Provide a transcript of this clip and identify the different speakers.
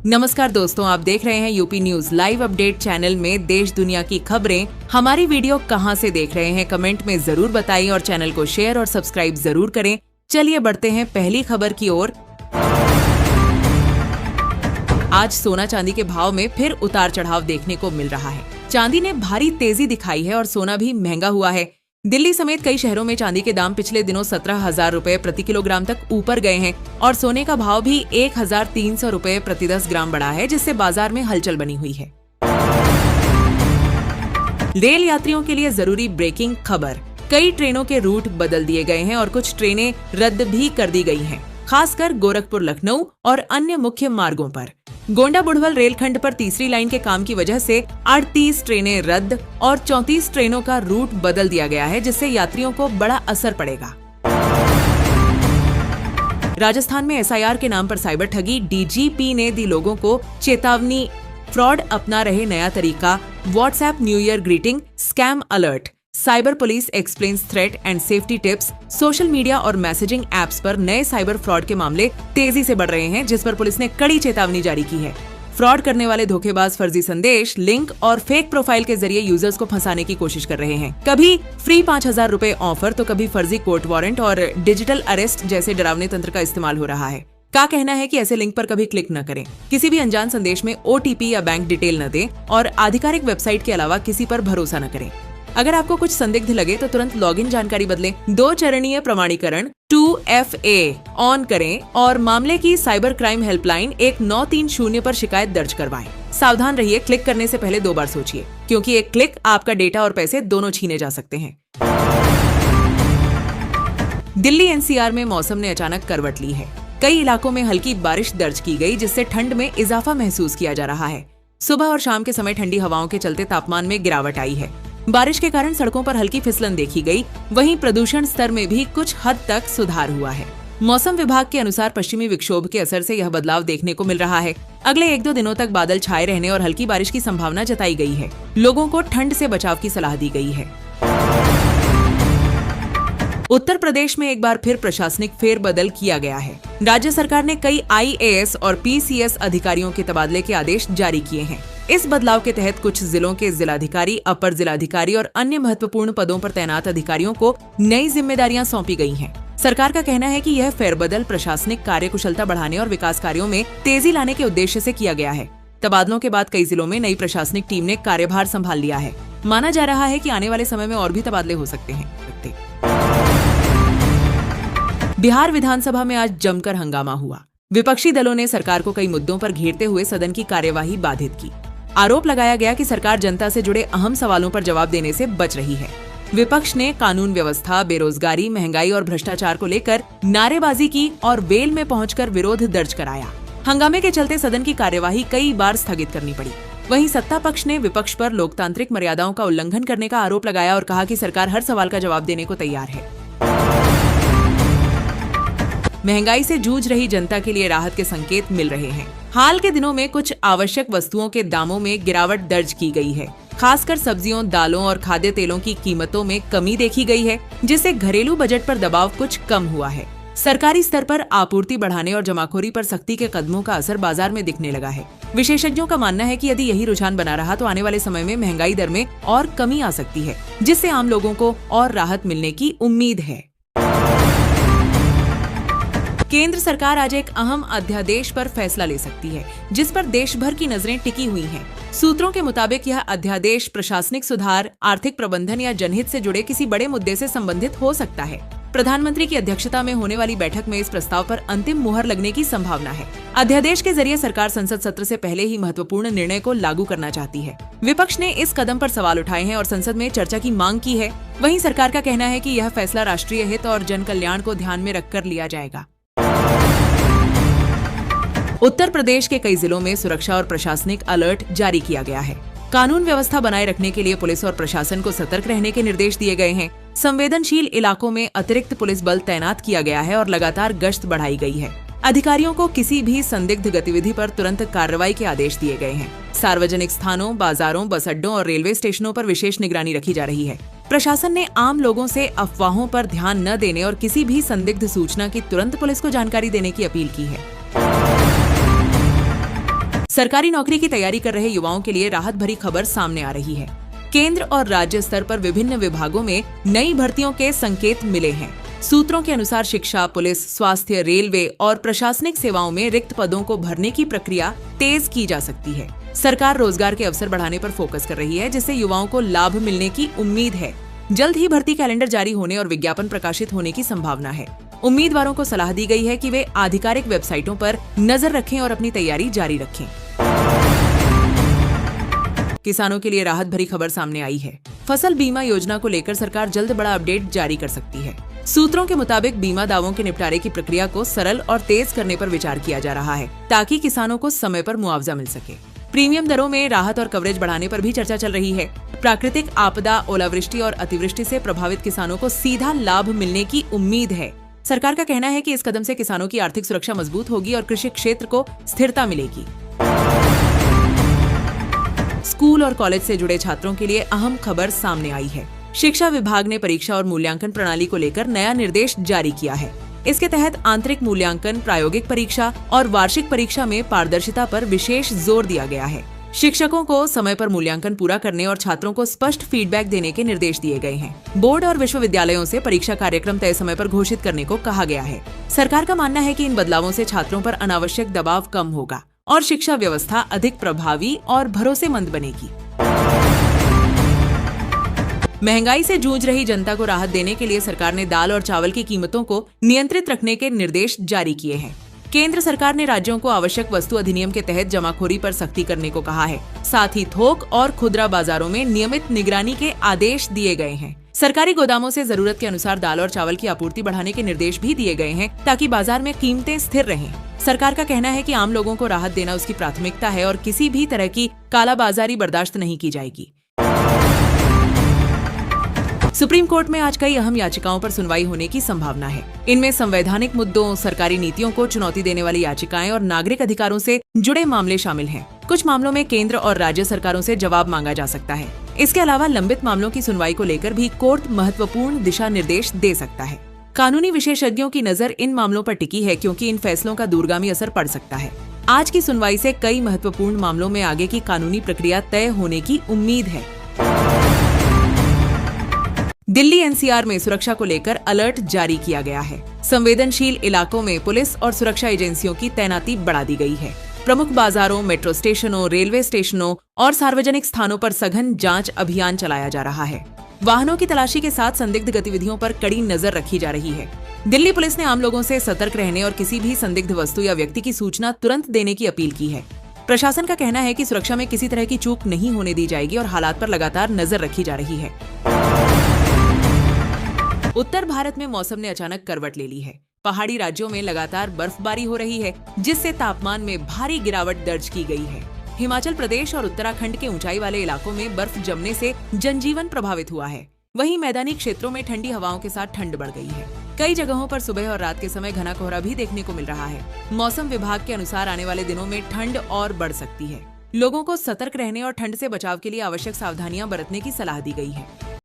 Speaker 1: नमस्कार दोस्तों, आप देख रहे हैं UP news live update channel में देश दुनिया की खबरें। हमारी वीडियो कहां से देख रहे हैं कमेंट में जरूर बताइए और चैनल को शेयर और सब्सक्राइब जरूर करें। चलिए बढ़ते हैं पहली खबर की ओर। आज सोना चांदी के भाव में फिर उतार चढ़ाव देखने को मिल रहा है। चांदी ने भारी तेजी दिखाई है और सोना भी महंगा हुआ है। दिल्ली समेत कई शहरों में चांदी के दाम पिछले दिनों 17,000 रुपए प्रति किलोग्राम तक ऊपर गए हैं और सोने का भाव भी 1,300 रुपए प्रति 10 ग्राम बढ़ा है, जिससे बाजार में हलचल बनी हुई है। रेल यात्रियों के लिए जरूरी ब्रेकिंग खबर। कई ट्रेनों के रूट बदल दिए गए हैं और कुछ ट्रेनें रद्द भी कर दी गई हैं, खासकर गोरखपुर लखनऊ और अन्य मुख्य मार्गों पर। गोंडा बुढ़वल रेलखंड पर तीसरी लाइन के काम की वजह से 38 ट्रेनें रद्द और 34 ट्रेनों का रूट बदल दिया गया है, जिससे यात्रियों को बड़ा असर पड़ेगा। राजस्थान में एसआईआर के नाम पर साइबर ठगी, डीजीपी ने दी लोगों को चेतावनी। फ्रॉड अपना रहे नया तरीका, WhatsApp new year greeting, scam alert. Cyber police explains threat and safety tips. Social media और मैसेजिंग एप्स पर नए साइबर फ्रॉड के मामले तेजी से बढ़ रहे हैं, जिस पर पुलिस ने कड़ी चेतावनी जारी की है। फ्रॉड करने वाले धोखेबाज फर्जी संदेश, लिंक और फेक प्रोफाइल के जरिए यूजर्स को फंसाने की कोशिश कर रहे हैं। कभी फ्री 5,000 रुपए ऑफर तो कभी फर्जी कोर्ट वारंट और डिजिटल अरेस्ट जैसे डरावने तंत्र का इस्तेमाल हो रहा है। का कहना है कि ऐसे लिंक पर कभी क्लिक न करें, किसी भी अनजान संदेश में OTP या बैंक डिटेल न दें और आधिकारिक वेबसाइट के अलावा किसी पर भरोसा न करें। अगर आपको कुछ संदिग्ध लगे तो तुरंत लॉगिन जानकारी बदलें, 2 चरणीय प्रमाणीकरण 2FA ऑन करें और मामले की साइबर क्राइम हेल्पलाइन 1930 पर शिकायत दर्ज करवाएं। सावधान रहिए, क्लिक करने से पहले 2 बार सोचिए, क्योंकि एक क्लिक आपका डेटा और पैसे दोनों छीने जा सकते हैं। दिल्ली NCR में मौसम ने अचानक करवट ली है। कई इलाकों में हल्की बारिश दर्ज की गई, जिससे ठंड में इजाफा महसूस किया जा रहा है। सुबह और शाम के समय ठंडी हवाओं के चलते तापमान में गिरावट आई है। बारिश के कारण सड़कों पर हल्की फिसलन देखी गई। वहीं प्रदूषण स्तर में भी कुछ हद तक सुधार हुआ है। मौसम विभाग के अनुसार पश्चिमी विक्षोभ के असर से यह बदलाव देखने को मिल रहा है। अगले 1-2 दिनों तक बादल छाए रहने और हल्की बारिश की संभावना जताई गई है। लोगों को ठंड से बचाव की सलाह दी गई है। उत्तर प्रदेश में एक बार फिर प्रशासनिक फेरबदल किया गया है। राज्य सरकार ने कई IAS और PCS अधिकारियों के तबादले के आदेश जारी किए हैं। इस बदलाव के तहत कुछ जिलों के जिलाधिकारी, अपर जिलाधिकारी और अन्य महत्वपूर्ण पदों पर तैनात अधिकारियों को नई जिम्मेदारियां सौंपी गई हैं। सरकार का कहना है कि यह फेरबदल प्रशासनिक कार्यकुशलता बढ़ाने और विकास कार्यों में तेजी लाने के उद्देश्य से किया गया है। तबादलों के बाद कई जिलों में नई प्रशासनिक टीम ने कार्यभार संभाल लिया है। माना जा रहा है कि आने वाले समय में और भी तबादले हो सकते हैं। बिहार विधानसभा में आज जमकर हंगामा हुआ। विपक्षी दलों ने सरकार को कई मुद्दों पर घेरते हुए सदन की कार्यवाही बाधित की। आरोप लगाया गया कि सरकार जनता से जुड़े अहम सवालों पर जवाब देने से बच रही है। विपक्ष ने कानून व्यवस्था, बेरोजगारी, महंगाई और भ्रष्टाचार को लेकर नारेबाजी की और वेल में पहुंचकर विरोध दर्ज कराया। हंगामे के चलते सदन की कार्यवाही कई बार स्थगित करनी पड़ी। वहीं सत्ता पक्ष ने विपक्ष पर लोकतांत्रिक मर्यादाओं का उल्लंघन करने का आरोप लगाया और कहा कि सरकार हर सवाल का जवाब देने को तैयार है। महंगाई से जूझ रही जनता के लिए राहत के संकेत मिल रहे हैं। हाल के दिनों में कुछ आवश्यक वस्तुओं के दामों में गिरावट दर्ज की गई है। खासकर सब्जियों, दालों और खाद्य तेलों की कीमतों में कमी देखी गई है, जिससे घरेलू बजट पर दबाव कुछ कम हुआ है। सरकारी स्तर पर आपूर्ति बढ़ाने और जमाखोरी पर सख्ती के कदमों का असर बाजार में दिखने लगा है। विशेषज्ञों का मानना है कि यदि यही रुझान बना रहा तो आने वाले समय में महंगाई दर में और कमी आ सकती है, जिससे आम लोगों को और राहत मिलने की उम्मीद है। केंद्र सरकार आज एक अहम अध्यादेश पर फैसला ले सकती है, जिस पर देश भर की नजरें टिकी हुई हैं। सूत्रों के मुताबिक यह अध्यादेश प्रशासनिक सुधार, आर्थिक प्रबंधन या जनहित से जुड़े किसी बड़े मुद्दे से संबंधित हो सकता है। प्रधानमंत्री की अध्यक्षता में होने वाली बैठक में इस प्रस्ताव पर अंतिम मुहर लगने की संभावना है। अध्यादेश के जरिए सरकार संसद सत्र से पहले ही महत्वपूर्ण निर्णय को लागू करना चाहती है। विपक्ष ने इस कदम पर सवाल उठाए हैं और संसद में चर्चा की मांग की है। वहीं सरकार का कहना है कि यह फैसला राष्ट्रीय हित और जन कल्याण को ध्यान में रखकर लिया जाएगा। उत्तर प्रदेश के कई जिलों में सुरक्षा और प्रशासनिक अलर्ट जारी किया गया है। कानून व्यवस्था बनाए रखने के लिए पुलिस और प्रशासन को सतर्क रहने के निर्देश दिए गए हैं। संवेदनशील इलाकों में अतिरिक्त पुलिस बल तैनात किया गया है और लगातार गश्त बढ़ाई गई है। अधिकारियों को किसी भी संदिग्ध गतिविधि पर तुरंत कार्रवाई के आदेश दिए गए हैं। सार्वजनिक स्थानों, बाजारों, बस अड्डों और रेलवे स्टेशनों पर विशेष निगरानी रखी जा रही है। प्रशासन ने आम लोगों से अफवाहों पर ध्यान न देने और किसी भी संदिग्ध सूचना की तुरंत पुलिस को जानकारी देने की अपील की है। सरकारी नौकरी की तैयारी कर रहे युवाओं के लिए राहत भरी खबर सामने आ रही है। केंद्र और राज्य स्तर पर विभिन्न विभागों में नई भर्तियों के संकेत मिले हैं। सूत्रों के अनुसार शिक्षा, पुलिस, स्वास्थ्य, रेलवे और प्रशासनिक सेवाओं में रिक्त पदों को भरने की प्रक्रिया तेज की जा सकती है। सरकार रोजगार के अवसर बढ़ाने पर फोकस कर रही है, जिससे युवाओं को लाभ मिलने की उम्मीद है। जल्द ही भर्ती कैलेंडर जारी होने और विज्ञापन प्रकाशित होने की संभावना है। उम्मीदवारों को सलाह दी गई है कि वे आधिकारिक वेबसाइटों पर नजर रखें और अपनी तैयारी जारी रखें। किसानों के लिए राहत भरी खबर सामने आई है। फसल बीमा योजना को लेकर सरकार जल्द बड़ा अपडेट जारी कर सकती है। सूत्रों के मुताबिक बीमा दावों के निपटारे की प्रक्रिया को सरल और तेज करने पर विचार किया जा रहा है, ताकि किसानों को समय पर मुआवजा मिल सके। प्रीमियम दरों में राहत और कवरेज बढ़ाने पर भी चर्चा चल रही है। प्राकृतिक आपदा, ओलावृष्टि और अतिवृष्टि से प्रभावित किसानों को सीधा लाभ मिलने की उम्मीद है। सरकार का कहना है कि इस कदम से किसानों की आर्थिक सुरक्षा मजबूत होगी और कृषि क्षेत्र को स्थिरता मिलेगी। स्कूल और कॉलेज से जुड़े छात्रों के लिए अहम खबर सामने आई है। शिक्षा विभाग ने परीक्षा और मूल्यांकन प्रणाली को लेकर नया निर्देश जारी किया है। इसके तहत आंतरिक मूल्यांकन, प्रायोगिक परीक्षा और वार्षिक परीक्षा में पारदर्शिता पर विशेष जोर दिया गया है। शिक्षकों को समय पर मूल्यांकन पूरा करने और छात्रों को स्पष्ट फीडबैक देने के निर्देश दिए गए हैं। बोर्ड और विश्वविद्यालयों से परीक्षा कार्यक्रम तय समय पर घोषित करने को कहा गया है। सरकार का मानना है कि इन बदलावों से छात्रों पर अनावश्यक दबाव कम होगा और शिक्षा व्यवस्था अधिक प्रभावी और भरोसेमंद बनेगी। महंगाई से जूझ रही जनता को राहत देने के लिए सरकार ने दाल और चावल की कीमतों को नियंत्रित रखने के निर्देश जारी किए हैं। केंद्र सरकार ने राज्यों को आवश्यक वस्तु अधिनियम के तहत जमाखोरी पर सख्ती करने को कहा है। साथ ही थोक और खुदरा बाजारों में नियमित निगरानी के आदेश दिए गए हैं। सरकारी गोदामों से जरूरत के अनुसार दाल और चावल की आपूर्ति बढ़ाने के निर्देश भी दिए गए हैं, ताकि बाजार में कीमतें स्थिर रहें। सरकार का कहना है कि आम लोगों को राहत देना उसकी प्राथमिकता है और किसी भी तरह की कालाबाजारी बर्दाश्त नहीं की जाएगी। सुप्रीम कोर्ट में आज कई अहम याचिकाओं पर सुनवाई होने की संभावना है। इनमें संवैधानिक मुद्दों, सरकारी नीतियों को चुनौती देने वाली याचिकाएं और नागरिक अधिकारों से जुड़े मामले शामिल हैं। कुछ मामलों में केंद्र और राज्य सरकारों से जवाब मांगा जा सकता है। इसके अलावा लंबित मामलों की सुनवाई को लेकर भी कोर्ट महत्वपूर्ण दिशा निर्देश दे सकता है। कानूनी विशेषज्ञों की नजर इन मामलों पर टिकी है, क्योंकि इन फैसलों का दूरगामी असर पड़ सकता है। आज की सुनवाई से कई महत्वपूर्ण मामलों में आगे की कानूनी प्रक्रिया तय होने की उम्मीद है। दिल्ली एनसीआर में सुरक्षा को लेकर अलर्ट जारी किया गया है। संवेदनशील इलाकों में पुलिस और सुरक्षा एजेंसियों की तैनाती बढ़ा दी गई है। प्रमुख बाजारों, मेट्रो स्टेशनों, रेलवे स्टेशनों और सार्वजनिक स्थानों पर सघन जांच अभियान चलाया जा रहा है। वाहनों की तलाशी के साथ संदिग्ध गतिविधियों पर कड़ी नजर रखी जा रही है। दिल्ली पुलिस ने आम लोगों से सतर्क रहने और किसी भी संदिग्ध वस्तु या व्यक्ति की सूचना तुरंत देने की अपील की है। प्रशासन का कहना है कि सुरक्षा में किसी तरह की चूक नहीं होने दी जाएगी और हालात पर लगातार नजर रखी जा रही है। उत्तर भारत में मौसम ने अचानक करवट ले ली है। पहाड़ी राज्यों में लगातार बर्फबारी हो रही है, जिससे तापमान में भारी गिरावट दर्ज की गई है। हिमाचल प्रदेश और उत्तराखंड के ऊंचाई वाले इलाकों में बर्फ जमने से जनजीवन प्रभावित हुआ है। वहीं मैदानी क्षेत्रों में ठंडी हवाओं के साथ ठंड बढ़ गई है। कई जगहों पर सुबह और रात के समय घना कोहरा भी देखने को मिल रहा है। मौसम विभाग के अनुसार आने वाले दिनों में ठंड और बढ़ सकती है। लोगों को सतर्क रहने और ठंड से बचाव के लिए आवश्यक सावधानियां बरतने की सलाह दी गई है।